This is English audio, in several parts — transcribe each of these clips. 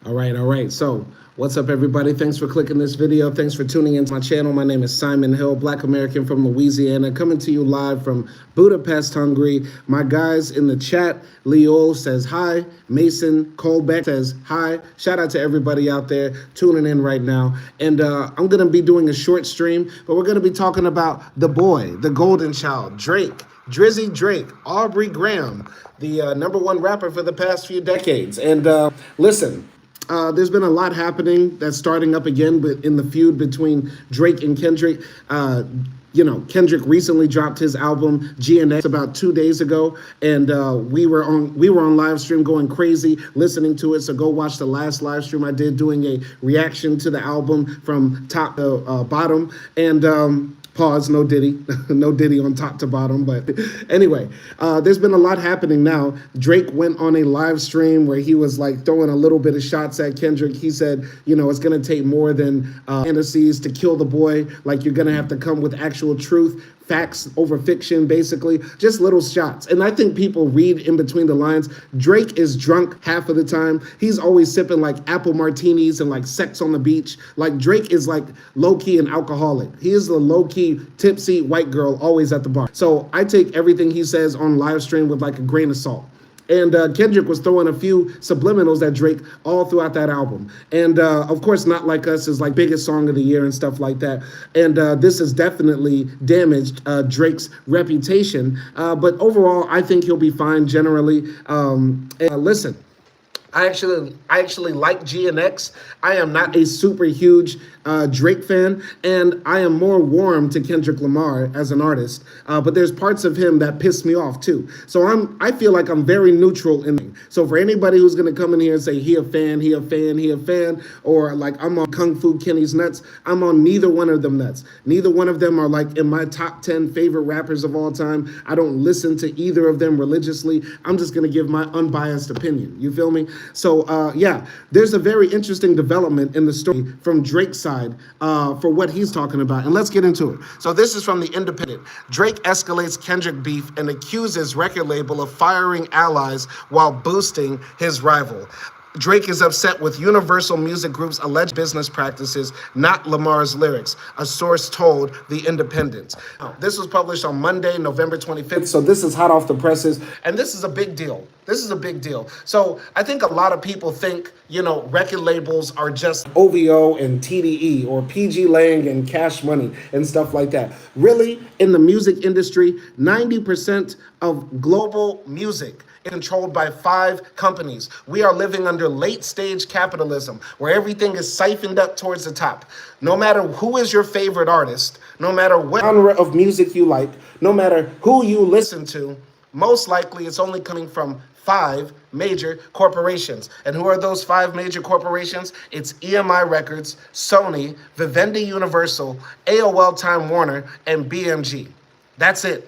All right. So, what's up, everybody? Thanks for clicking this video. Thanks for tuning into my channel. My name is Simon Hill, Black American from Louisiana, coming to you live from Budapest, Hungary. My guys in the chat, Leo says hi. Mason Colbeck says hi. Shout out to everybody out there tuning in right now. And I'm going to be doing a short stream, but we're going to be talking about the boy, the golden child, Drake. Drizzy Drake, Aubrey Graham, the #1 rapper for the past few decades. And listen, there's been a lot happening that's starting up again in the feud between Drake and Kendrick. Kendrick recently dropped his album GNX about 2 days ago, and we were on live stream going crazy listening to it. So go watch the last live stream I did doing a reaction to the album from top to bottom. And pause, no Diddy, no Diddy on top to bottom. But anyway, there's been a lot happening now. Drake went on a live stream where he was like throwing a little bit of shots at Kendrick. He said, it's going to take more than fantasies to kill the boy. Like, you're going to have to come with actual truth. Facts over fiction, basically, just little shots. And I think people read in between the lines. Drake is drunk half of the time. He's always sipping like apple martinis and like sex on the beach. Like, Drake is like low-key an alcoholic. He is the low-key tipsy white girl always at the bar. So I take everything he says on live stream with like a grain of salt. And Kendrick was throwing a few subliminals at Drake all throughout that album. And of course, Not Like Us is like biggest song of the year and stuff like that. And this has definitely damaged Drake's reputation. But overall, I think he'll be fine generally. Listen, I actually like GNX. I am not a super huge Drake fan, and I am more warm to Kendrick Lamar as an artist. But there's parts of him that piss me off too. So I feel like I'm very neutral in it. So for anybody who's gonna come in here and say he a fan, or like I'm on Kung Fu Kenny's nuts, I'm on neither one of them nuts. Neither one of them are like in my top 10 favorite rappers of all time. I don't listen to either of them religiously. I'm just gonna give my unbiased opinion. You feel me? So yeah, there's a very interesting development in the story from Drake's side for what he's talking about. And let's get into it. So this is from The Independent. Drake escalates Kendrick beef and accuses record label of firing allies while boosting his rival. Drake is upset with Universal Music Group's alleged business practices, not Lamar's lyrics, a source told The Independent. This was published on Monday, November 25th, so this is hot off the presses, and this is a big deal. This is a big deal. So I think a lot of people think, record labels are just OVO and TDE or PG Lang and Cash Money and stuff like that. Really, in the music industry, 90% of global music controlled by 5 companies. We are living under late stage capitalism where everything is siphoned up towards the top. No matter who is your favorite artist, no matter what genre of music you like, no matter who you listen to, most likely it's only coming from 5 major corporations. And who are those 5 major corporations? It's EMI Records, Sony, Vivendi Universal, AOL Time Warner, and BMG. That's it.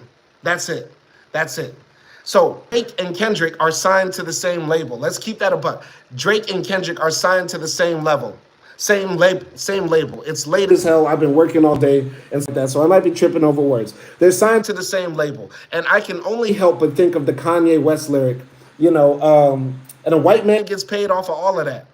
So Drake and Kendrick are signed to the same label. Let's keep that a buck. Drake and Kendrick are signed to the same level. Same label. It's late as hell. I've been working all day and stuff like that, so I might be tripping over words. They're signed to the same label. And I can only help but think of the Kanye West lyric, and a white man gets paid off of all of that.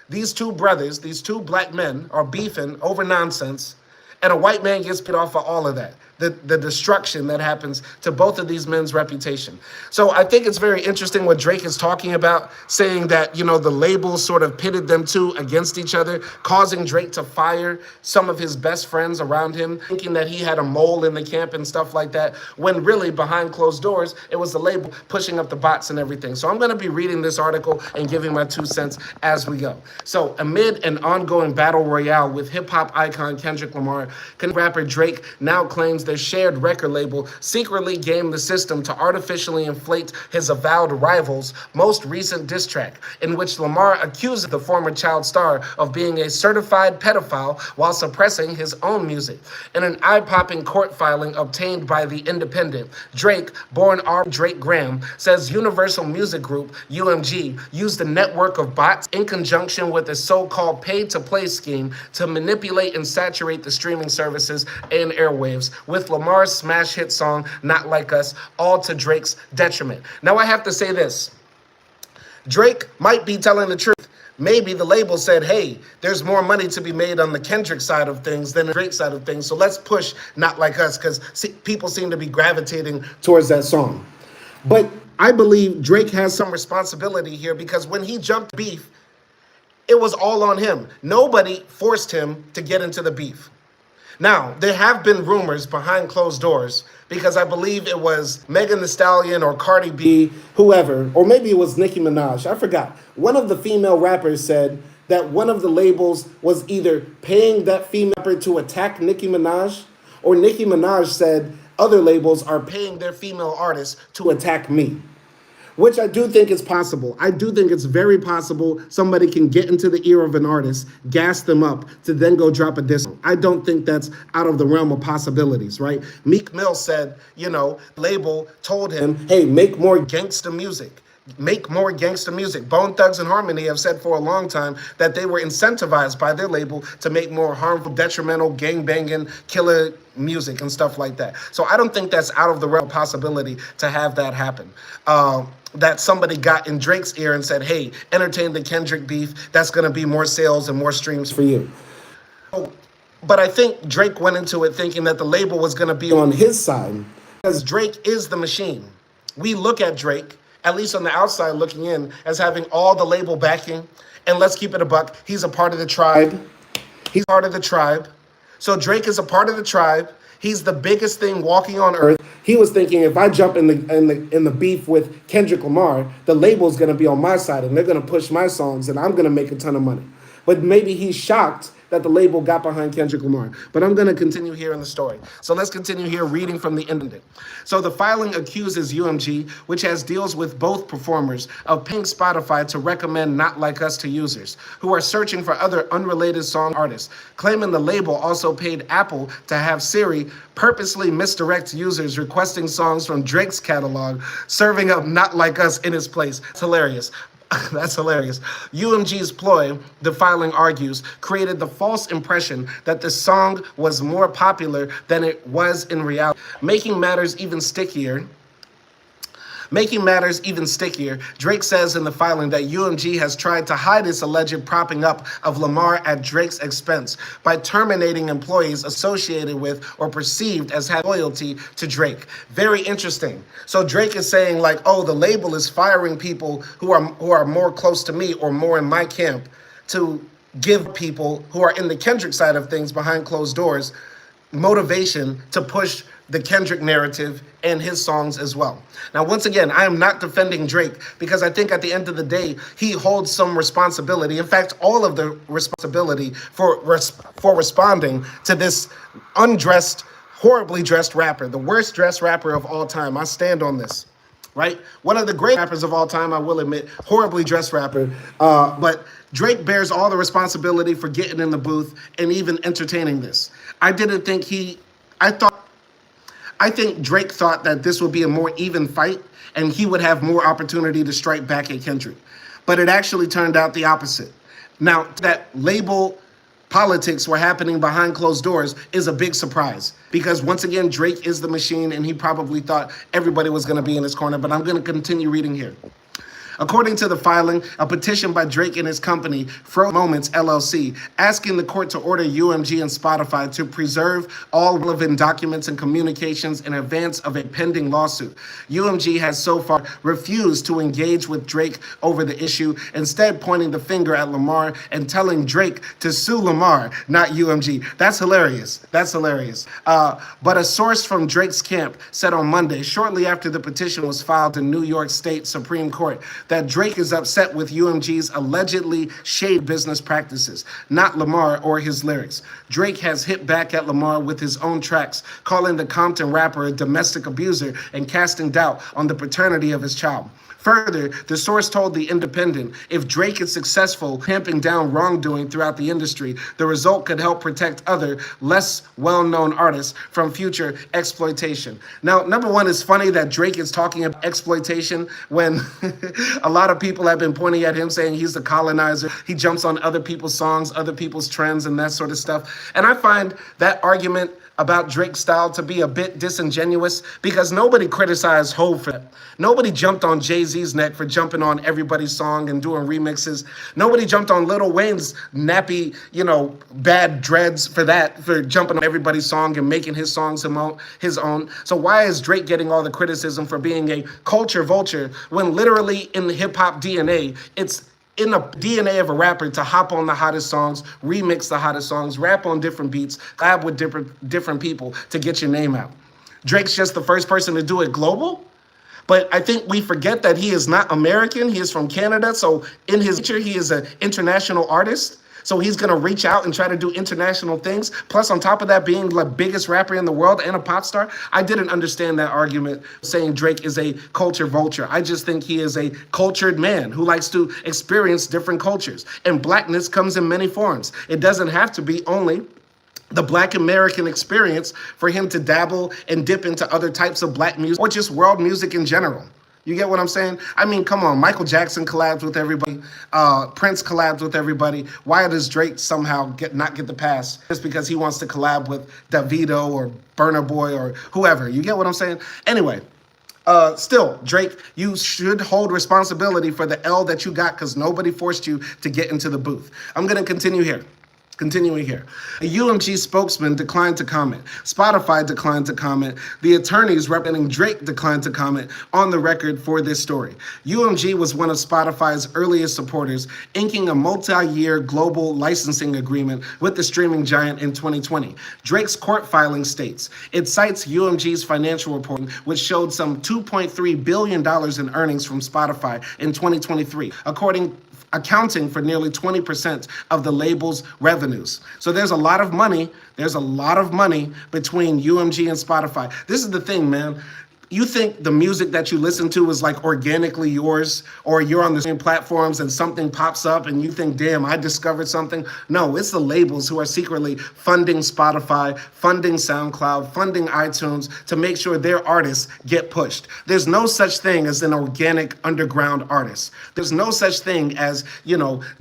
These two brothers, these two black men are beefing over nonsense, and a white man gets paid off of all of that. The destruction that happens to both of these men's reputation. So I think it's very interesting what Drake is talking about, saying that, the labels sort of pitted them two against each other, causing Drake to fire some of his best friends around him, thinking that he had a mole in the camp and stuff like that, when really behind closed doors, it was the label pushing up the bots and everything. So I'm going to be reading this article and giving my 2 cents as we go. So amid an ongoing battle royale with hip-hop icon Kendrick Lamar, rapper Drake now claims their shared record label secretly gamed the system to artificially inflate his avowed rival's most recent diss track, in which Lamar accuses the former child star of being a certified pedophile while suppressing his own music. In an eye-popping court filing obtained by The Independent, Drake, born R. Drake Graham, says Universal Music Group, UMG, used a network of bots in conjunction with a so-called pay-to-play scheme to manipulate and saturate the streaming services and airwaves with Lamar's smash hit song, Not Like Us, all to Drake's detriment. Now I have to say this. Drake might be telling the truth. maybe the label said, hey, there's more money to be made on the Kendrick side of things than the Drake side of things, so let's push Not Like Us, because people seem to be gravitating towards that song. But I believe Drake has some responsibility here, because when he jumped beef, it was all on him. Nobody forced him to get into the beef. Now, there have been rumors behind closed doors, because I believe it was Megan Thee Stallion or Cardi B, whoever, or maybe it was Nicki Minaj, I forgot. One of the female rappers said that one of the labels was either paying that female rapper to attack Nicki Minaj, or Nicki Minaj said other labels are paying their female artists to attack me. Which I do think is possible. I do think it's very possible somebody can get into the ear of an artist, gas them up, to then go drop a diss. I don't think that's out of the realm of possibilities, right? Meek Mill said, label told him, hey, make more gangsta music. Make more gangster music. Bone Thugs and Harmony have said for a long time that they were incentivized by their label to make more harmful, detrimental, gang-banging, killer music and stuff like that. So I don't think that's out of the realm of possibility to have that happen. That somebody got in Drake's ear and said, hey, entertain the Kendrick beef. That's going to be more sales and more streams for you. But I think Drake went into it thinking that the label was going to be on his side, because Drake is the machine. We look at Drake, at least on the outside looking in, as having all the label backing. And let's keep it a buck. He's a part of the tribe. He's part of the tribe. So Drake is a part of the tribe. He's the biggest thing walking on earth. He was thinking, if I jump in the beef with Kendrick Lamar, the label's gonna be on my side and they're gonna push my songs and I'm gonna make a ton of money. But maybe he's shocked that the label got behind Kendrick Lamar. But I'm going to continue here in the story. So let's continue here reading from the independent. So the filing accuses UMG, which has deals with both performers, of paying Spotify to recommend Not Like Us to users who are searching for other unrelated song artists, claiming the label also paid Apple to have Siri purposely misdirect users requesting songs from Drake's catalog, serving up Not Like Us in its place. It's hilarious. That's hilarious. UMG's ploy, the filing argues, created the false impression that the song was more popular than it was in reality, making matters even stickier. Drake says in the filing that UMG has tried to hide its alleged propping up of Lamar at Drake's expense by terminating employees associated with or perceived as having loyalty to Drake. Very interesting. So Drake is saying like, oh, the label is firing people who are more close to me or more in my camp to give people who are in the Kendrick side of things behind closed doors motivation to push the Kendrick narrative and his songs as well. Now, once again, I am not defending Drake because I think at the end of the day, he holds some responsibility. In fact, all of the responsibility for responding to this undressed, horribly dressed rapper, the worst dressed rapper of all time. I stand on this, right? One of the great rappers of all time, I will admit, horribly dressed rapper. But Drake bears all the responsibility for getting in the booth and even entertaining this. I think Drake thought that this would be a more even fight and he would have more opportunity to strike back at Kendrick. But it actually turned out the opposite. Now, that label politics were happening behind closed doors is a big surprise because once again, Drake is the machine and he probably thought everybody was going to be in his corner, but I'm going to continue reading here. According to the filing, a petition by Drake and his company, Fro Moments LLC, asking the court to order UMG and Spotify to preserve all relevant documents and communications in advance of a pending lawsuit. UMG has so far refused to engage with Drake over the issue, instead pointing the finger at Lamar and telling Drake to sue Lamar, not UMG. That's hilarious. But a source from Drake's camp said on Monday, shortly after the petition was filed in New York State Supreme Court, that Drake is upset with UMG's allegedly shady business practices, not Lamar or his lyrics. Drake has hit back at Lamar with his own tracks, calling the Compton rapper a domestic abuser and casting doubt on the paternity of his child. Further, the source told The Independent, if Drake is successful tamping down wrongdoing throughout the industry, the result could help protect other, less well-known artists from future exploitation. Now, number one, it's funny that Drake is talking about exploitation when a lot of people have been pointing at him saying he's the colonizer. He jumps on other people's songs, other people's trends, and that sort of stuff. And I find that argument about Drake's style to be a bit disingenuous because nobody criticized Hov for that. Nobody jumped on Jay-Z Jay-Z's neck for jumping on everybody's song and doing remixes. Nobody jumped on Lil Wayne's nappy, bad dreads for jumping on everybody's song and making his songs his own. So why is Drake getting all the criticism for being a culture vulture when literally in the hip-hop DNA, it's in the DNA of a rapper to hop on the hottest songs, remix the hottest songs, rap on different beats, collab with different people to get your name out. Drake's just the first person to do it global, but I think we forget that he is not American. He is from Canada, so in his nature, he is an international artist. So he's going to reach out and try to do international things. Plus, on top of that, being the biggest rapper in the world and a pop star, I didn't understand that argument saying Drake is a culture vulture. I just think he is a cultured man who likes to experience different cultures. And blackness comes in many forms. It doesn't have to be only the Black American experience for him to dabble and dip into other types of black music or just world music in general. You get what I'm saying? I mean, come on. Michael Jackson collabs with everybody. Prince collabs with everybody. Why does Drake somehow not get the pass? Just because he wants to collab with Davido or Burna Boy or whoever. You get what I'm saying? Anyway, still, Drake, you should hold responsibility for the L that you got because nobody forced you to get into the booth. I'm going to continue here. Continuing here, a UMG spokesman declined to comment. Spotify declined to comment. The attorneys representing Drake declined to comment on the record for this story. UMG was one of Spotify's earliest supporters, inking a multi-year global licensing agreement with the streaming giant in 2020. Drake's court filing states it cites UMG's financial reporting, which showed some $2.3 billion in earnings from Spotify in 2023, accounting for nearly 20% of the label's revenues. So there's a lot of money. There's a lot of money between UMG and Spotify. This is the thing, man. You think the music that you listen to is like organically yours, or you're on the same platforms and something pops up and you think, damn, I discovered something. No, it's the labels who are secretly funding Spotify, funding SoundCloud, funding iTunes to make sure their artists get pushed. There's no such thing as an organic underground artist. There's no such thing as,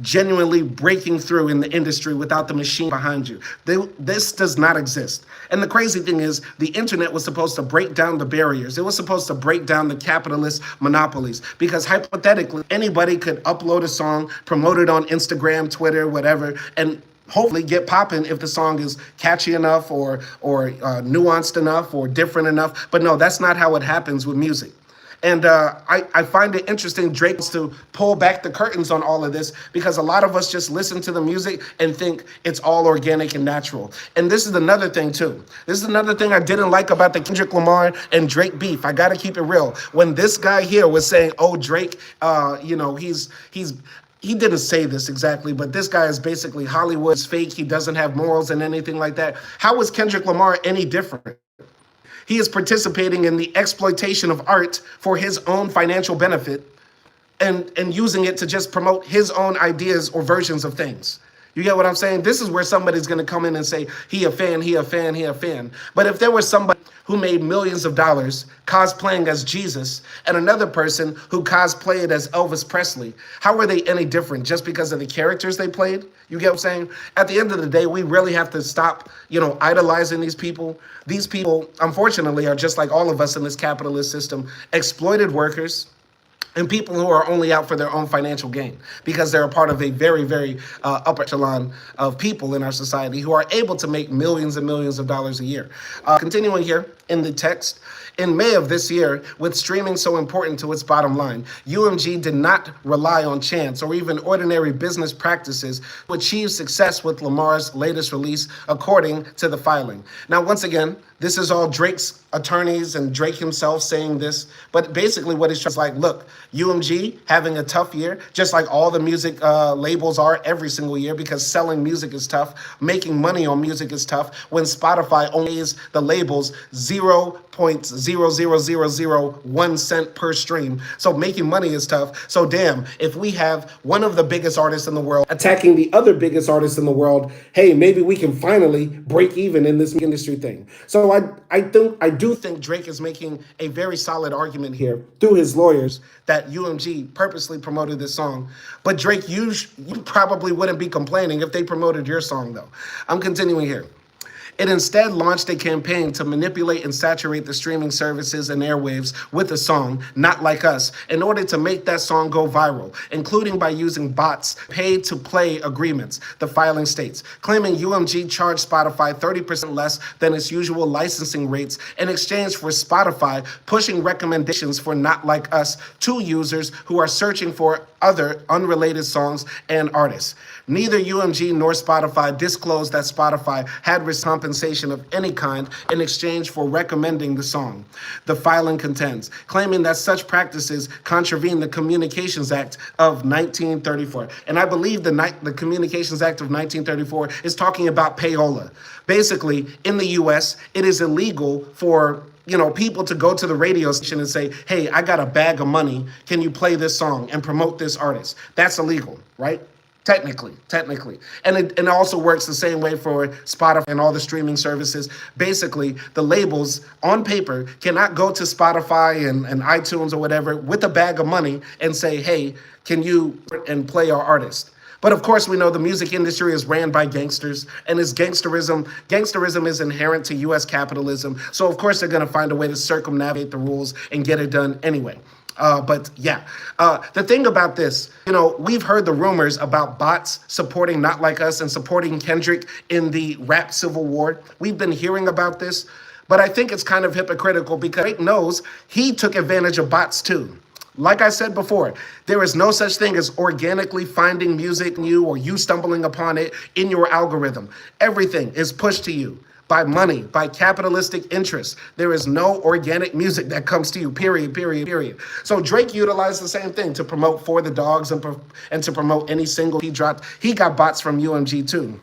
genuinely breaking through in the industry without the machine behind you. This does not exist. And the crazy thing is the internet was supposed to break down the barriers. It was supposed to break down the capitalist monopolies because hypothetically, anybody could upload a song, promote it on Instagram, Twitter, whatever, and hopefully get popping if the song is catchy enough or nuanced enough or different enough. But no, that's not how it happens with music. And I find it interesting Drake wants to pull back the curtains on all of this because a lot of us just listen to the music and think it's all organic and natural. And this is another thing, too. This is another thing I didn't like about the Kendrick Lamar and Drake beef. I got to keep it real. When this guy here was saying, oh, Drake, he didn't say this exactly, but this guy is basically Hollywood's fake. He doesn't have morals and anything like that. How is Kendrick Lamar any different? He is participating in the exploitation of art for his own financial benefit and using it to just promote his own ideas or versions of things. You get what I'm saying? This is where somebody's going to come in and say, he a fan, he a fan, he a fan. But if there was somebody who made millions of dollars cosplaying as Jesus and another person who cosplayed as Elvis Presley, how are they any different just because of the characters they played? You get what I'm saying? At the end of the day, we really have to stop, idolizing these people. These people, unfortunately, are just like all of us in this capitalist system, exploited workers, and people who are only out for their own financial gain because they're a part of a very, very upper echelon of people in our society who are able to make millions and millions of dollars a year. Continuing here in the text, in May of this year, with streaming so important to its bottom line, UMG did not rely on chance or even ordinary business practices to achieve success with Lamar's latest release, according to the filing. Now, once again, this is all Drake's attorneys and Drake himself saying this, but basically what it's just like, look, UMG having a tough year, just like all the music labels are every single year because selling music is tough, making money on music is tough, when Spotify only pays the labels 0.00001 cent per stream. So making money is tough. So damn, if we have one of the biggest artists in the world attacking the other biggest artists in the world, hey, maybe we can finally break even in this industry thing. So I do think Drake is making a very solid argument here through his lawyers that UMG purposely promoted this song. But Drake, you probably wouldn't be complaining if they promoted your song, though. I'm continuing here. It instead launched a campaign to manipulate and saturate the streaming services and airwaves with a song, Not Like Us, in order to make that song go viral, including by using bots paid to play agreements, the filing states, claiming UMG charged Spotify 30% less than its usual licensing rates in exchange for Spotify pushing recommendations for Not Like Us to users who are searching for other unrelated songs and artists. Neither UMG nor Spotify disclosed that Spotify had received compensation of any kind in exchange for recommending the song. The filing contends, claiming that such practices contravene the Communications Act of 1934. And I believe the Communications Act of 1934 is talking about payola. Basically, in the US, it is illegal for people to go to the radio station and say, hey, I got a bag of money. Can you play this song and promote this artist? That's illegal, right? Technically. And it also works the same way for Spotify and all the streaming services. Basically, the labels on paper cannot go to Spotify and iTunes or whatever with a bag of money and say, hey, can you and play our artist? But of course, we know the music industry is ran by gangsters, and it's gangsterism. Gangsterism is inherent to U.S. capitalism. So of course, they're going to find a way to circumnavigate the rules and get it done anyway. The thing about this, we've heard the rumors about bots supporting Not Like Us and supporting Kendrick in the rap civil war. We've been hearing about this, but I think it's kind of hypocritical because Drake knows he took advantage of bots too. Like I said before, there is no such thing as organically finding music new or you stumbling upon it in your algorithm. Everything is pushed to you by money, by capitalistic interests. There is no organic music that comes to you, period. So Drake utilized the same thing to promote For the Dogs and to promote any single he dropped. He got bots from UMG too.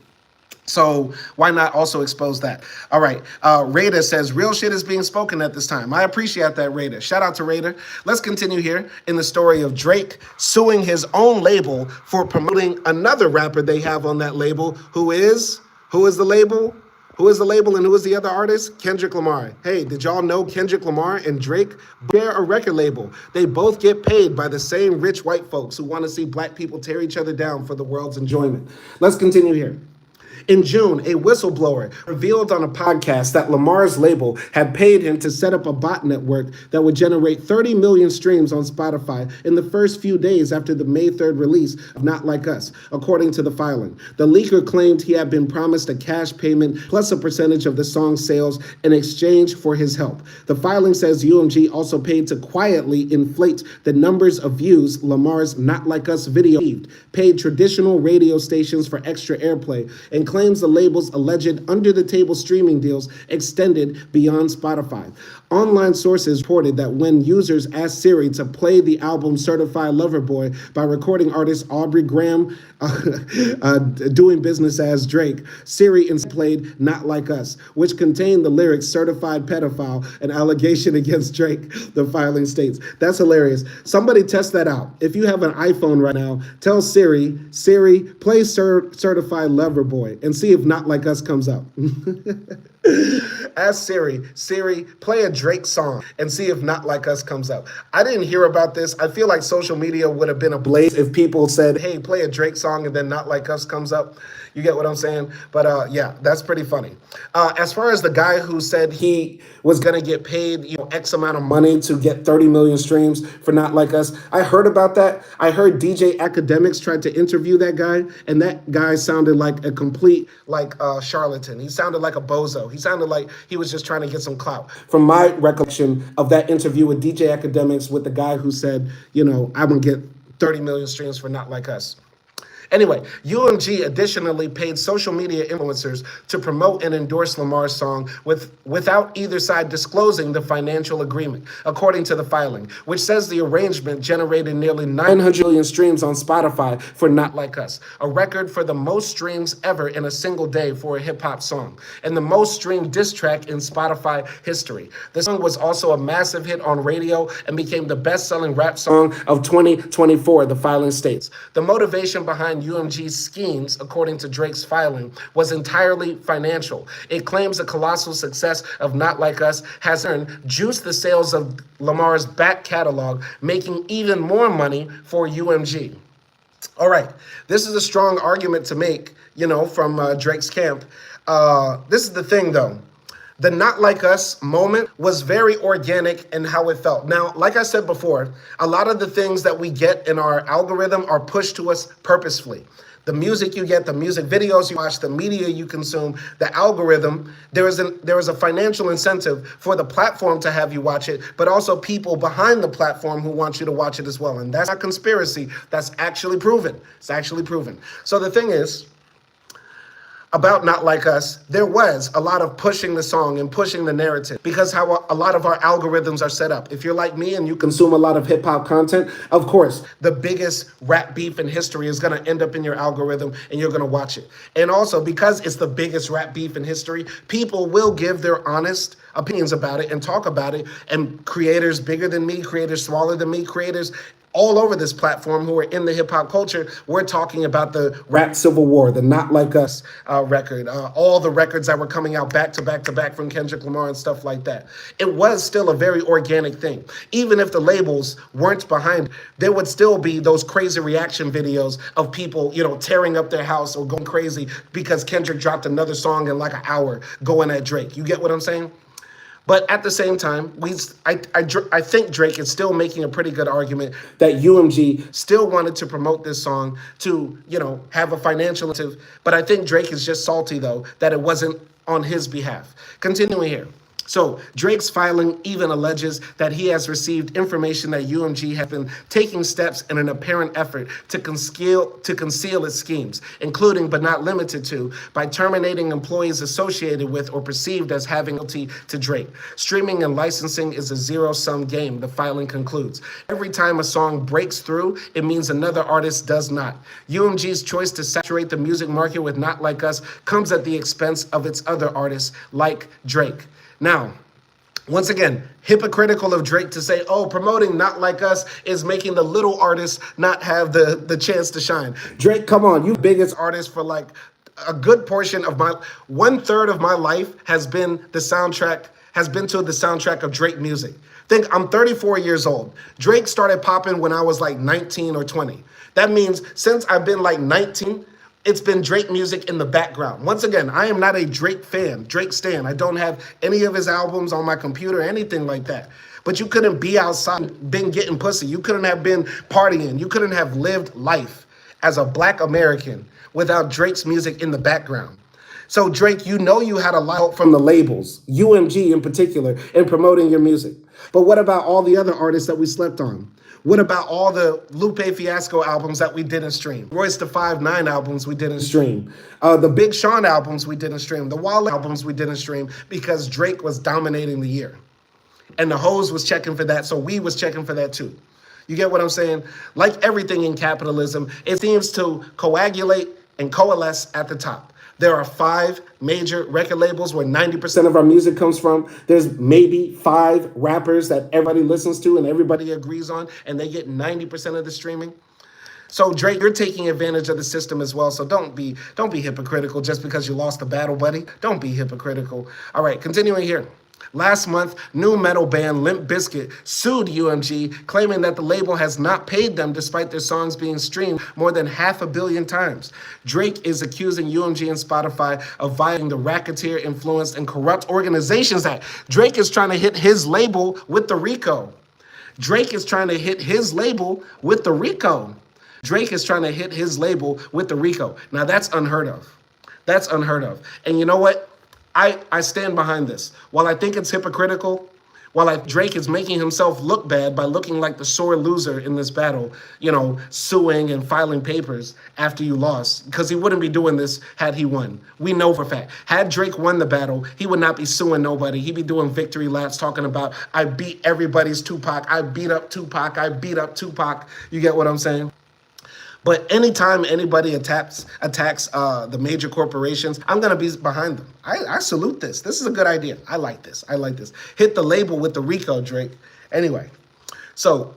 So why not also expose that? All right. Raider says, real shit is being spoken at this time. I appreciate that, Raider. Shout out to Raider. Let's continue here in the story of Drake suing his own label for promoting another rapper they have on that label. Who is the label? Who is the label and who is the other artist? Kendrick Lamar. Hey, did y'all know Kendrick Lamar and Drake share a record label? They both get paid by the same rich white folks who want to see black people tear each other down for the world's enjoyment. Let's continue here. In June, a whistleblower revealed on a podcast that Lamar's label had paid him to set up a bot network that would generate 30 million streams on Spotify in the first few days after the May 3rd release of Not Like Us, according to the filing. The leaker claimed he had been promised a cash payment plus a percentage of the song's sales in exchange for his help. The filing says UMG also paid to quietly inflate the numbers of views Lamar's Not Like Us video received, paid traditional radio stations for extra airplay, and claims the label's alleged under-the-table streaming deals extended beyond Spotify. Online sources reported that when users asked Siri to play the album Certified Lover Boy by recording artist Aubrey Graham doing business as Drake, Siri instead played Not Like Us, which contained the lyrics Certified Pedophile, an allegation against Drake, the filing states. That's hilarious. Somebody test that out. If you have an iPhone right now, tell Siri, play Certified Lover Boy, and see if Not Like Us comes up. Ask Siri, play a Drake song and see if Not Like Us comes up. I didn't hear about this. I feel like social media would have been ablaze if people said, hey, play a Drake song and then Not Like Us comes up. You get what I'm saying? But yeah, that's pretty funny. As far as the guy who said he was going to get paid, X amount of money to get 30 million streams for Not Like Us, I heard about that. I heard DJ Academics tried to interview that guy, and that guy sounded like a complete charlatan. He sounded like a bozo. He sounded like he was just trying to get some clout. From my recollection of that interview with DJ Academics with the guy who said, I'm going to get 30 million streams for Not Like Us. Anyway, UMG additionally paid social media influencers to promote and endorse Lamar's song without either side disclosing the financial agreement, according to the filing, which says the arrangement generated nearly 900 million streams on Spotify for Not Like Us, a record for the most streams ever in a single day for a hip-hop song, and the most streamed diss track in Spotify history. The song was also a massive hit on radio and became the best-selling rap song of 2024, the filing states. The motivation behind UMG's schemes, according to Drake's filing, was entirely financial. It claims the colossal success of Not Like Us has juiced the sales of Lamar's back catalog, making even more money for UMG. All right, this is a strong argument to make, from Drake's camp. This is the thing, though. The Not Like Us moment was very organic in how it felt. Now, like I said before, a lot of the things that we get in our algorithm are pushed to us purposefully. The music you get, the music videos you watch, the media you consume, the algorithm, there is a financial incentive for the platform to have you watch it, but also people behind the platform who want you to watch it as well. And that's not conspiracy. That's actually proven. It's actually proven. So the thing is, about Not Like Us, there was a lot of pushing the song and pushing the narrative because how a lot of our algorithms are set up. If you're like me and you consume a lot of hip hop content, of course, the biggest rap beef in history is going to end up in your algorithm and you're going to watch it. And also because it's the biggest rap beef in history, people will give their honest opinions about it and talk about it. And creators bigger than me, creators smaller than me, creators all over this platform who are in the hip hop culture, we're talking about the rap civil war, the Not Like Us record, all the records that were coming out back to back to back from Kendrick Lamar and stuff like that. It was still a very organic thing. Even if the labels weren't behind it, there would still be those crazy reaction videos of people, tearing up their house or going crazy because Kendrick dropped another song in like an hour going at Drake. You get what I'm saying? But at the same time, I think Drake is still making a pretty good argument that UMG still wanted to promote this song to, have a financial incentive. But I think Drake is just salty, though, that it wasn't on his behalf. Continuing here. So Drake's filing even alleges that he has received information that UMG has been taking steps in an apparent effort to conceal its schemes, including but not limited to by terminating employees associated with or perceived as having loyalty to Drake. Streaming and licensing is a zero-sum game, the filing concludes. Every time a song breaks through, it means another artist does not. UMG's choice to saturate the music market with Not Like Us comes at the expense of its other artists like Drake. Now, once again, hypocritical of Drake to say, promoting Not Like Us is making the little artists not have the chance to shine. Drake, come on, you biggest artist for like a good portion of 1/3 of my life has been to the soundtrack of Drake music. Think I'm 34 years old. Drake started popping when I was like 19 or 20. That means since I've been like 19, it's been Drake music in the background. Once again, I am not a Drake fan, Drake stan. I don't have any of his albums on my computer, anything like that. But you couldn't be outside, been getting pussy. You couldn't have been partying. You couldn't have lived life as a Black American without Drake's music in the background. So Drake, you had a lot of help from the labels, UMG in particular, in promoting your music. But what about all the other artists that we slept on? What about all the Lupe Fiasco albums that we didn't stream? Royce da 5'9" albums we didn't stream. The Big Sean albums we didn't stream. The Wale albums we didn't stream because Drake was dominating the year. And the hoes was checking for that, so we was checking for that too. You get what I'm saying? Like everything in capitalism, it seems to coagulate and coalesce at the top. There are 5 major record labels where 90% of our music comes from. There's maybe 5 rappers that everybody listens to and everybody agrees on, and they get 90% of the streaming. So Drake, you're taking advantage of the system as well. So don't be hypocritical just because you lost the battle, buddy. Don't be hypocritical. All right, continuing here. Last month, new metal band Limp Bizkit sued UMG, claiming that the label has not paid them despite their songs being streamed more than 500 million times. Drake is accusing UMG and Spotify of violating the Racketeer Influenced and Corrupt Organizations Act. Drake is trying to hit his label with the RICO. Drake is trying to hit his label with the RICO. Drake is trying to hit his label with the RICO. Now that's unheard of. That's unheard of. And you know what? I stand behind this. While I think it's hypocritical, Drake is making himself look bad by looking like the sore loser in this battle, suing and filing papers after you lost, because he wouldn't be doing this had he won. We know for a fact. Had Drake won the battle, he would not be suing nobody. He'd be doing victory laps talking about, I beat everybody's Tupac. I beat up Tupac. I beat up Tupac. You get what I'm saying? But anytime anybody attacks the major corporations, I'm going to be behind them. I salute this. This is a good idea. I like this. Hit the label with the RICO, Drake. Anyway, so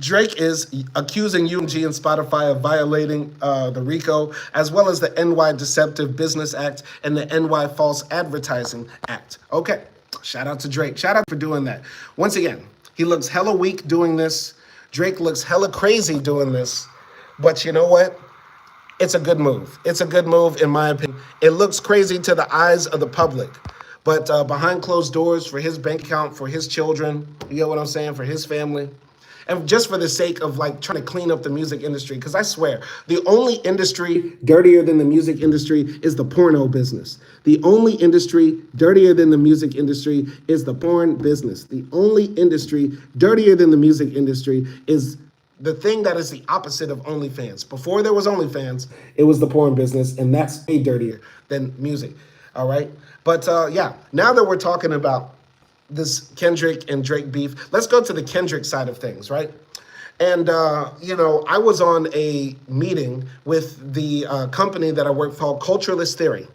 Drake is accusing UMG and Spotify of violating the RICO, as well as the NY Deceptive Business Act and the NY False Advertising Act. Okay, shout out to Drake. Shout out for doing that. Once again, he looks hella weak doing this. Drake looks hella crazy doing this. But you know what? It's a good move. It's a good move, in my opinion. It looks crazy to the eyes of the public, but behind closed doors, for his bank account, for his children, you get what I'm saying, for his family, and just for the sake of like trying to clean up the music industry. Because I swear, the only industry dirtier than the music industry is the porno business. The only industry dirtier than the music industry is the porn business. The only industry dirtier than the music industry is the thing that is the opposite of OnlyFans. Before there was OnlyFans, it was the porn business, and that's way dirtier than music. All right, but yeah, now that we're talking about this Kendrick and Drake beef, let's go to the Kendrick side of things, right? And, you know, I was on a meeting with the company that I work for called Culturalist Theory.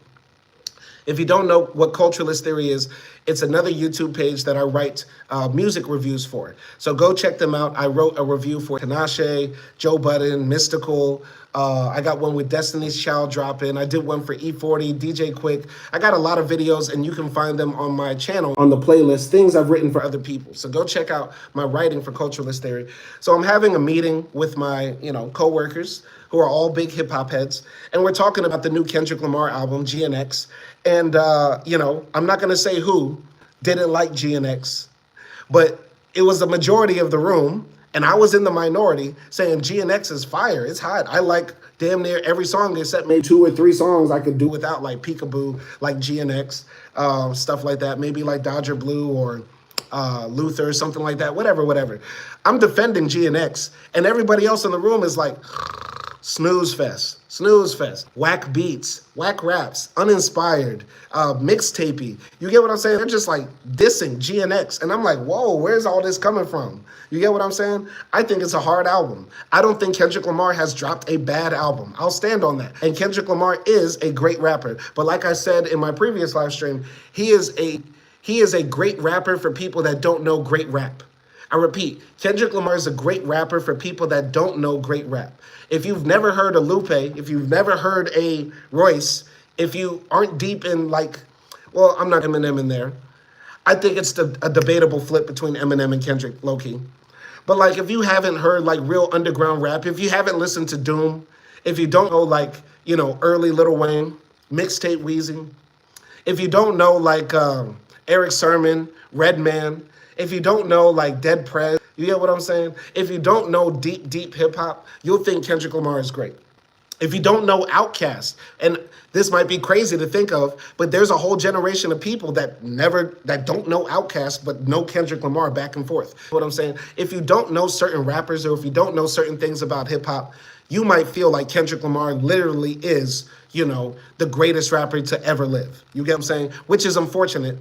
If you don't know what Culturalist Theory is, it's another YouTube page that I write music reviews for. So go check them out. I wrote a review for Tinashe, Joe Budden, Mystical. I got one with Destiny's Child dropping. I did one for E40, DJ Quick. I got a lot of videos, and you can find them on my channel on the playlist, things I've written for other people. So go check out my writing for Culturalist Theory. So I'm having a meeting with my, coworkers who are all big hip hop heads, and we're talking about the new Kendrick Lamar album, GNX. And, I'm not going to say who didn't like GNX, but it was the majority of the room, and I was in the minority saying GNX is fire. It's hot. I like damn near every song except maybe 2 or 3 songs I could do without, like Peekaboo, like GNX, stuff like that. Maybe like Dodger Blue or Luther, something like that. Whatever. I'm defending GNX, and everybody else in the room is like, snooze fest, whack beats, whack raps, uninspired, mixtapey. You get what I'm saying? They're just like dissing GNX. And I'm like, whoa, where's all this coming from? You get what I'm saying? I think it's a hard album. I don't think Kendrick Lamar has dropped a bad album. I'll stand on that. And Kendrick Lamar is a great rapper. But like I said in my previous live stream, he is a great rapper for people that don't know great rap. I repeat, Kendrick Lamar is a great rapper for people that don't know great rap. If you've never heard a Lupe, if you've never heard a Royce, if you aren't deep in I'm not Eminem in there. I think it's a debatable flip between Eminem and Kendrick, low-key. But if you haven't heard real underground rap, if you haven't listened to Doom, if you don't know early Lil Wayne, mixtape Weezy, if you don't know Eric Sermon, Redman, if you don't know Dead Prez, you get what I'm saying? If you don't know deep hip hop, you'll think Kendrick Lamar is great. If you don't know Outkast, and this might be crazy to think of, but there's a whole generation of people that don't know Outkast but know Kendrick Lamar back and forth. What I'm saying? If you don't know certain rappers or if you don't know certain things about hip hop, you might feel like Kendrick Lamar literally is, the greatest rapper to ever live. You get what I'm saying? Which is unfortunate.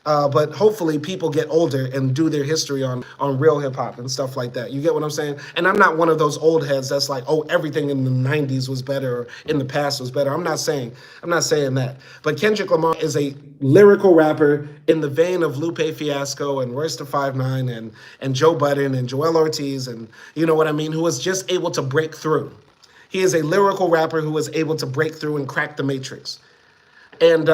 But hopefully people get older and do their history on real hip hop and stuff like that. You get what I'm saying? And I'm not one of those old heads that's like, oh, everything in the 90s was better or in the past was better. I'm not saying that. But Kendrick Lamar is a lyrical rapper in the vein of Lupe Fiasco and Royce da 5'9" and Joe Budden and Joel Ortiz and you know what I mean, who was just able to break through. He is a lyrical rapper who was able to break through and crack the matrix. And,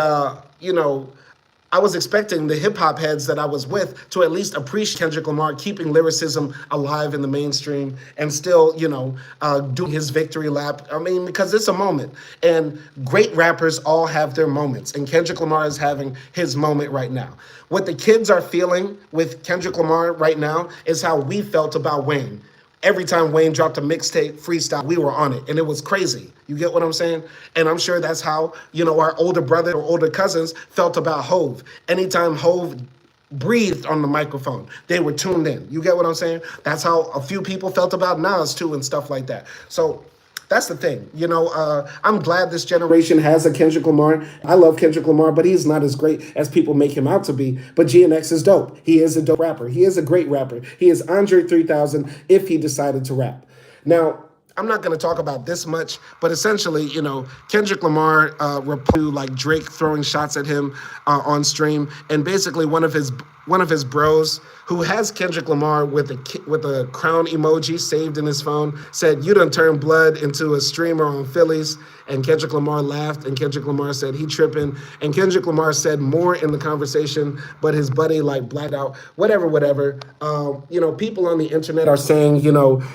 I was expecting the hip-hop heads that I was with to at least appreciate Kendrick Lamar keeping lyricism alive in the mainstream and still, doing his victory lap. I mean, because it's a moment. And great rappers all have their moments. And Kendrick Lamar is having his moment right now. What the kids are feeling with Kendrick Lamar right now is how we felt about Wayne. Every time Wayne dropped a mixtape, freestyle, we were on it. And it was crazy. You get what I'm saying? And I'm sure that's how, our older brother or older cousins felt about Hove. Anytime Hove breathed on the microphone, they were tuned in. You get what I'm saying? That's how a few people felt about Nas too and stuff like that. So that's the thing. I'm glad this generation has a Kendrick Lamar. I love Kendrick Lamar, but he's not as great as people make him out to be. But GNX is dope. He is a dope rapper. He is a great rapper. He is Andre 3000 if he decided to rap. Now, I'm not going to talk about this much, but essentially, Kendrick Lamar reported Drake throwing shots at him on stream, and basically one of his one of his bros who has Kendrick Lamar with a crown emoji saved in his phone said, "You done turned blood into a streamer on Phillies." And Kendrick Lamar laughed, and Kendrick Lamar said, "He tripping." And Kendrick Lamar said more in the conversation, but his buddy like blacked out. Whatever. People on the internet are saying,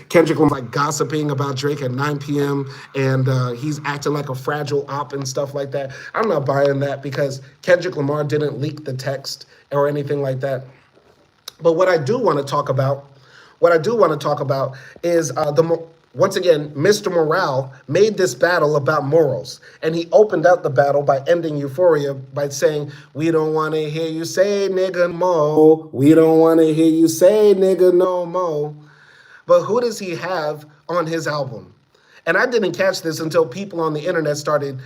Kendrick Lamar like gossiping about Drake at 9 p.m. and he's acting like a fragile op and stuff like that. I'm not buying that because Kendrick Lamar didn't leak the text or anything like that. But what I do want to talk about is once again, Mr. Morale made this battle about morals. And he opened up the battle by ending Euphoria by saying, "We don't want to hear you say nigga mo. We don't want to hear you say nigga no mo." But who does he have on his album? And I didn't catch this until people on the internet started,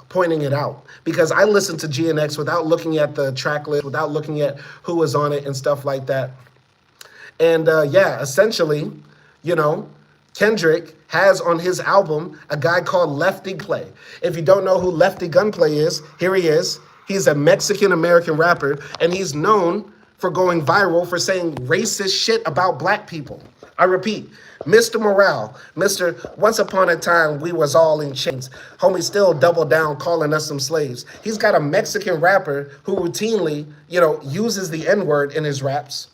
pointing it out. Because I listened to GNX without looking at the track list, without looking at who was on it and stuff like that. And essentially, Kendrick has on his album a guy called Lefty Gunplay. If you don't know who Lefty Gunplay is, here he is. He's a Mexican-American rapper, and he's known for going viral for saying racist shit about black people. I repeat, Mr. Morale, Mr. Once Upon a Time We Was All in Chains. Homie still double down calling us some slaves. He's got a Mexican rapper who routinely, uses the N-word in his raps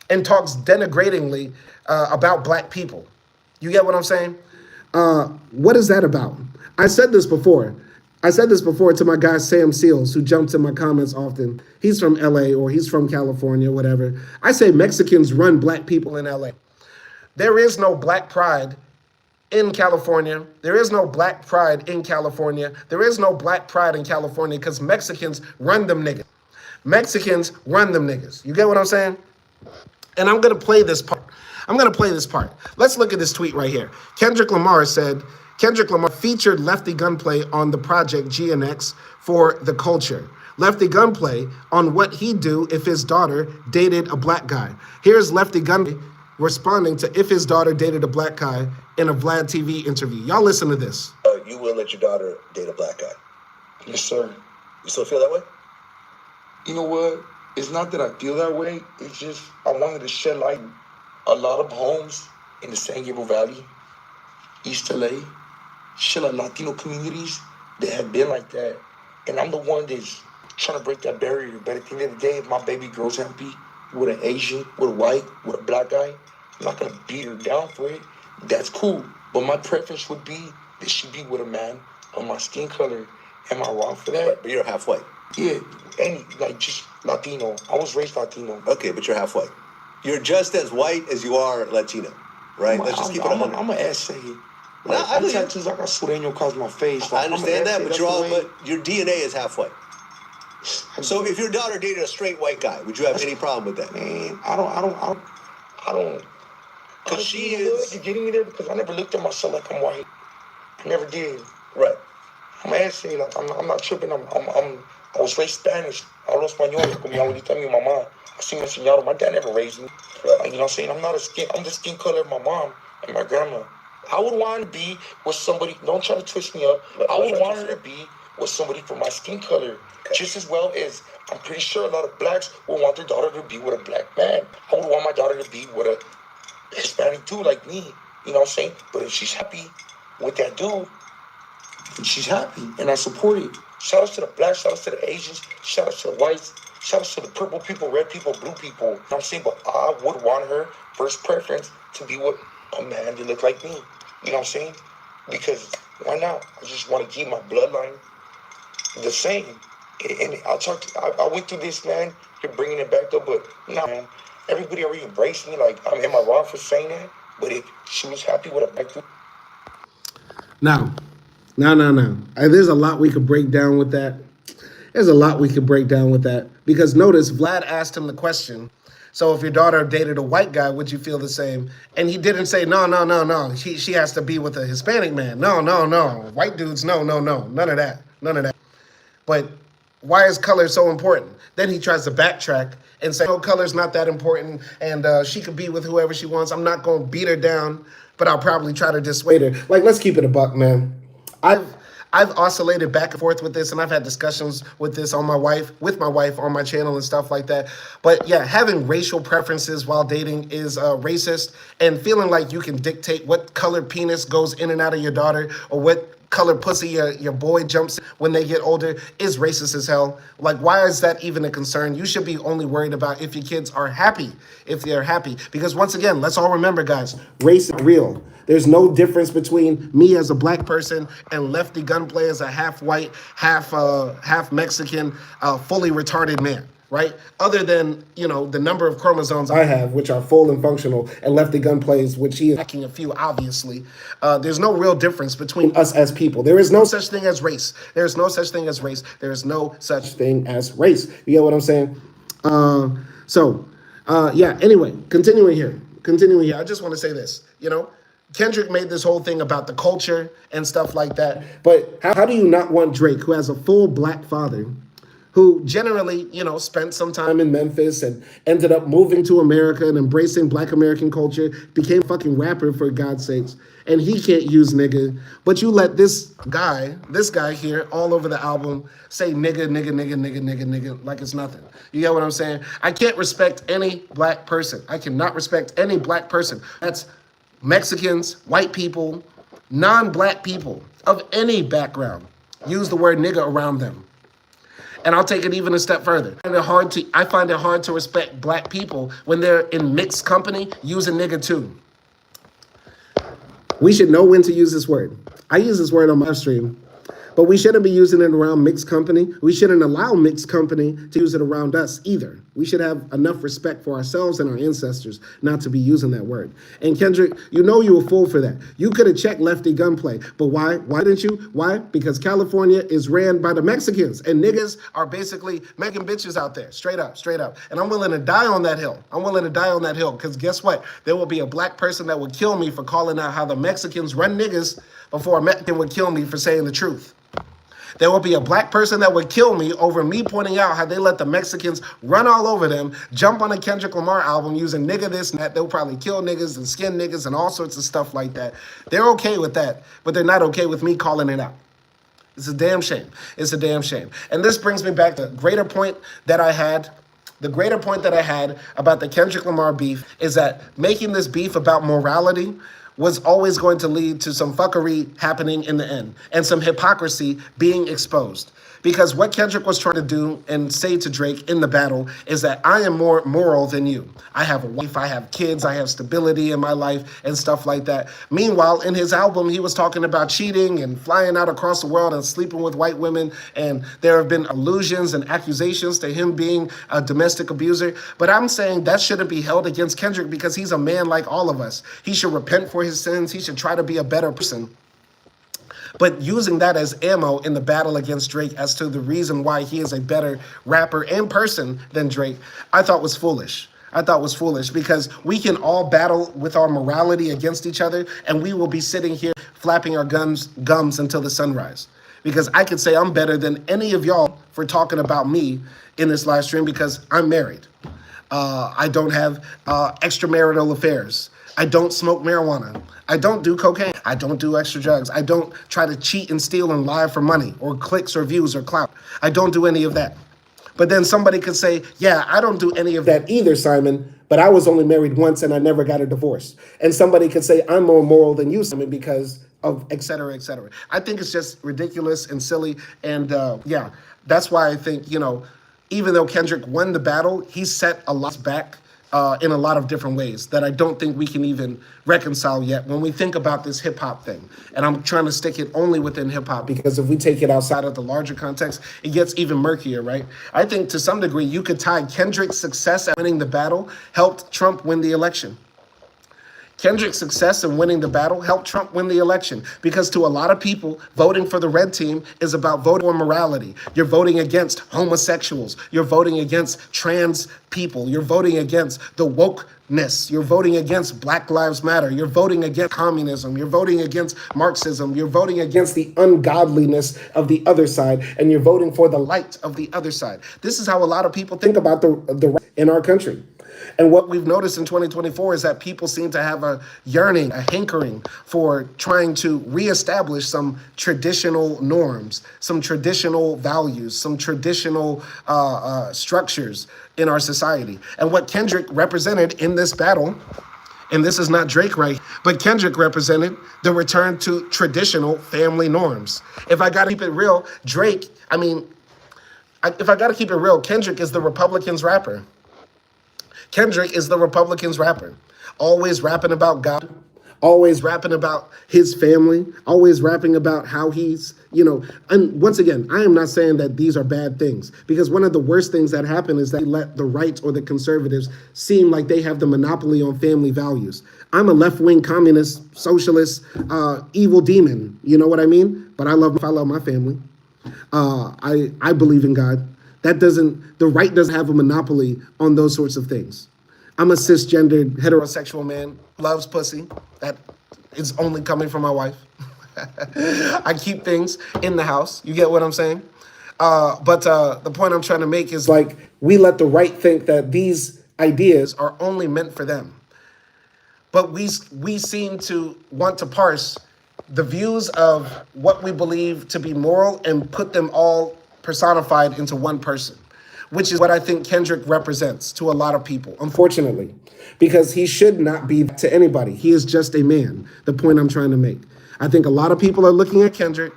and talks denigratingly about black people. You get what I'm saying? What is that about? I said this before to my guy Sam Seals, who jumps in my comments often. He's from LA or he's from California, whatever. I say Mexicans run black people in LA. There is no black pride in California. There is no black pride in California. There is no black pride in California because Mexicans run them niggas. Mexicans run them niggas. You get what I'm saying? And I'm going to play this part. Let's look at this tweet right here. Kendrick Lamar featured Lefty Gunplay on the project GNX for the culture. Lefty Gunplay on what he'd do if his daughter dated a black guy. Here's Lefty Gunplay responding to if his daughter dated a black guy in a Vlad TV interview. Y'all listen to this. You will let your daughter date a black guy? Yes, sir. You still feel that way? You know what? It's not that I feel that way. It's just I wanted to shed light. A lot of homes in the San Gabriel Valley, East LA, Latino communities that have been like that. And I'm the one that's trying to break that barrier. But at the end of the day, if my baby girl's happy with an Asian, with a white, with a black guy, I'm not going to beat her down for it. That's cool. But my preference would be that she be with a man of my skin color. Am I wrong for that? Right, but you're half white. Yeah, just Latino. I was raised Latino. Okay, but you're half white. You're just as white as you are Latino, right? Let's just keep it 100. I'm an essay. I believe tattoos. I got Sureño across my face. I understand that, but your DNA is half white. So if your daughter dated a straight white guy, would you have any problem with that? Man, I don't. Because she is. You're getting me there because I never looked at myself like I'm white. I never did. Right. I'm an essay. Like I'm not tripping. I was raised Spanish. Hablo español. Con mi abuelita, mi mamá. Así me enseñaron. My dad never raised me. Like, you know what I'm saying? I'm the skin color of my mom and my grandma. I would want to be with somebody, don't try to twist me up. I would want her to be with somebody from my skin color. Okay. Just as well as I'm pretty sure a lot of blacks would want their daughter to be with a black man. I would want my daughter to be with a Hispanic dude like me. You know what I'm saying? But if she's happy with that dude, she's happy and I support it. Shout out to the blacks, shout out to the Asians, shout out to the whites, shout out to the purple people, red people, blue people. You know what I'm saying? But I would want her first preference to be with a man that look like me. You know what I'm saying? Because why not? I just want to keep my bloodline the same. And I went through this, man. You're bringing it back up, but no, man. Everybody already embraced me. Like, am I wrong for saying that? But if she was happy with a black dude. No. There's a lot we could break down with that. Because notice, Vlad asked him the question, so if your daughter dated a white guy, would you feel the same? And he didn't say, no. She has to be with a Hispanic man. No. White dudes, no. None of that. But why is color so important? Then he tries to backtrack and say, no, color's not that important, and she could be with whoever she wants. I'm not going to beat her down, but I'll probably try to dissuade her. Like, let's keep it a buck, man. I've oscillated back and forth with this, and I've had discussions with this with my wife on my channel and stuff like that. But yeah, having racial preferences while dating is racist, and feeling like you can dictate what color penis goes in and out of your daughter, or what color pussy your boy jumps when they get older is racist as hell. Like, why is that even a concern? You should be only worried about if your kids are happy, if they're happy. Because once again, let's all remember, guys, race is real. There's no difference between me as a black person and Lefty Gunplay as a half white, half Mexican, fully retarded man. Right? Other than, the number of chromosomes I have, which are full and functional, and Lefty Gunplay's, which he is lacking a few, obviously. There's no real difference between us as people. There is no such thing as race. There's no such thing as race. There is no such thing as race. You get what I'm saying? Anyway, continuing here. I just want to say this, Kendrick made this whole thing about the culture and stuff like that. But how do you not want Drake, who has a full black father, who generally, spent some time in Memphis and ended up moving to America and embracing black American culture, became a fucking rapper, for God's sakes, and he can't use nigga, but you let this guy here all over the album say nigga, like it's nothing. You get what I'm saying? I can't respect any black person. I cannot respect any black person. That's Mexicans, white people, non-black people of any background. Use the word nigga around them. And I'll take it even a step further. I find it hard to respect black people when they're in mixed company using nigga too. We should know when to use this word. I use this word on my stream, but we shouldn't be using it around mixed company. We shouldn't allow mixed company to use it around us either. We should have enough respect for ourselves and our ancestors not to be using that word. And Kendrick, you were fool for that. You could have checked Lefty Gunplay, but why? Why didn't you? Why? Because California is ran by the Mexicans, and niggas are basically making bitches out there, straight up. And I'm willing to die on that hill. Because guess what? There will be a black person that would kill me for calling out how the Mexicans run niggas before a Mexican would kill me for saying the truth. There will be a black person that would kill me over me pointing out how they let the Mexicans run all over them, jump on a Kendrick Lamar album using nigga this and that. They'll probably kill niggas and skin niggas and all sorts of stuff like that. They're okay with that, but they're not okay with me calling it out. It's a damn shame. And this brings me back to the greater point that I had. The greater point that I had about the Kendrick Lamar beef is that making this beef about morality was always going to lead to some fuckery happening in the end and some hypocrisy being exposed. Because what Kendrick was trying to do and say to Drake in the battle is that I am more moral than you. I have a wife, I have kids, I have stability in my life and stuff like that. Meanwhile, in his album, he was talking about cheating and flying out across the world and sleeping with white women. And there have been allusions and accusations to him being a domestic abuser. But I'm saying that shouldn't be held against Kendrick because he's a man like all of us. He should repent for his sins. He should try to be a better person. But using that as ammo in the battle against Drake as to the reason why he is a better rapper and person than Drake, I thought was foolish. Because we can all battle with our morality against each other, and we will be sitting here flapping our gums until the sunrise. Because I could say I'm better than any of y'all for talking about me in this live stream because I'm married. I don't have extramarital affairs. I don't smoke marijuana. I don't do cocaine. I don't do extra drugs. I don't try to cheat and steal and lie for money or clicks or views or clout. I don't do any of that. But then somebody could say, yeah, I don't do any of that either, Simon, but I was only married once and I never got a divorce. And somebody could say, I'm more moral than you, Simon, because of et cetera, et cetera. I think it's just ridiculous and silly. And that's why I think, even though Kendrick won the battle, he set a lot back in a lot of different ways that I don't think we can even reconcile yet when we think about this hip hop thing. And I'm trying to stick it only within hip hop because if we take it outside of the larger context, it gets even murkier, right? I think to some degree you could tie Kendrick's success at winning the battle helped Trump win the election. Kendrick's success in winning the battle helped Trump win the election because to a lot of people, voting for the red team is about voting on morality. You're voting against homosexuals. You're voting against trans people. You're voting against the wokeness. You're voting against Black Lives Matter. You're voting against communism. You're voting against Marxism. You're voting against the ungodliness of the other side, and you're voting for the light of the other side. This is how a lot of people think about the right in our country. And what we've noticed in 2024 is that people seem to have a yearning, a hankering for trying to reestablish some traditional norms, some traditional values, some traditional structures in our society. And what Kendrick represented in this battle, and this is not Drake right, but Kendrick represented the return to traditional family norms. If I gotta keep it real, Drake, if I gotta keep it real, Kendrick is the Republicans' rapper. Kendrick is the Republicans' rapper. Always rapping about God, always rapping about his family, always rapping about how he's, and once again, I am not saying that these are bad things, because one of the worst things that happen is that they let the right or the conservatives seem like they have the monopoly on family values. I'm a left-wing communist, socialist, evil demon, you know what I mean? But I love my family. I believe in God. The right doesn't have a monopoly on those sorts of things. I'm a cisgendered heterosexual man, loves pussy. That is only coming from my wife. I keep things in the house. You get what I'm saying? But the point I'm trying to make is, like, we let the right think that these ideas are only meant for them. But we seem to want to parse the views of what we believe to be moral and put them all personified into one person, which is what I think Kendrick represents to a lot of people, unfortunately, because he should not be to anybody. He is just a man, the point I'm trying to make. I think a lot of people are looking at Kendrick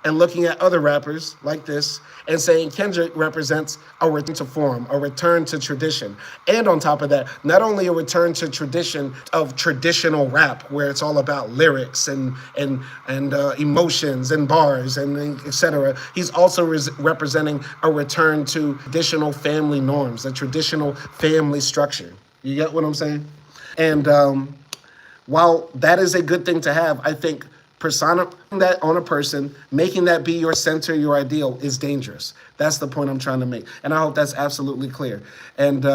and looking at other rappers like this and saying Kendrick represents a return to form, a return to tradition. And on top of that, not only a return to tradition of traditional rap, where it's all about lyrics and emotions and bars and etc. He's also representing a return to traditional family norms, a traditional family structure. You get what I'm saying? And while that is a good thing to have, I think personifying that on a person, making that be your center, your ideal, is dangerous. That's the point I'm trying to make. And I hope that's absolutely clear. And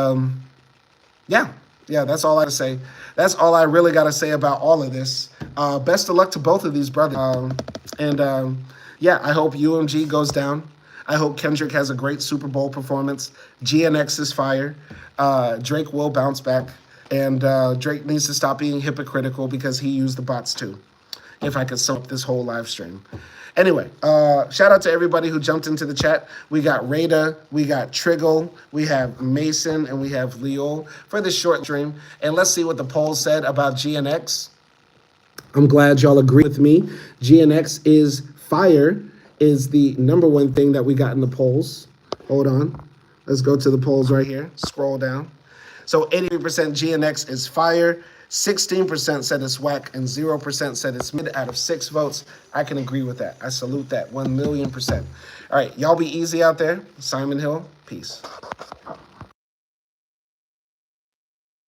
yeah, that's all I have to say. That's all I really got to say about all of this. Best of luck to both of these brothers. Yeah, I hope UMG goes down. I hope Kendrick has a great Super Bowl performance. GNX is fire. Drake will bounce back. And Drake needs to stop being hypocritical, because he used the bots too. If I could sum up this whole live stream. Anyway, shout out to everybody who jumped into the chat. We got Rada, we got Triggle, we have Mason, and we have Leo for this short stream. And let's see what the poll said about GNX. I'm glad y'all agree with me. GNX is fire, is the #1 thing that we got in the polls. Hold on. Let's go to the polls right here. Scroll down. So 83% GNX is fire. 16% said it's whack, and 0% said it's mid out of 6 votes. I can agree with that. I salute that 1,000,000%. All right, y'all be easy out there. Simon Hill, peace.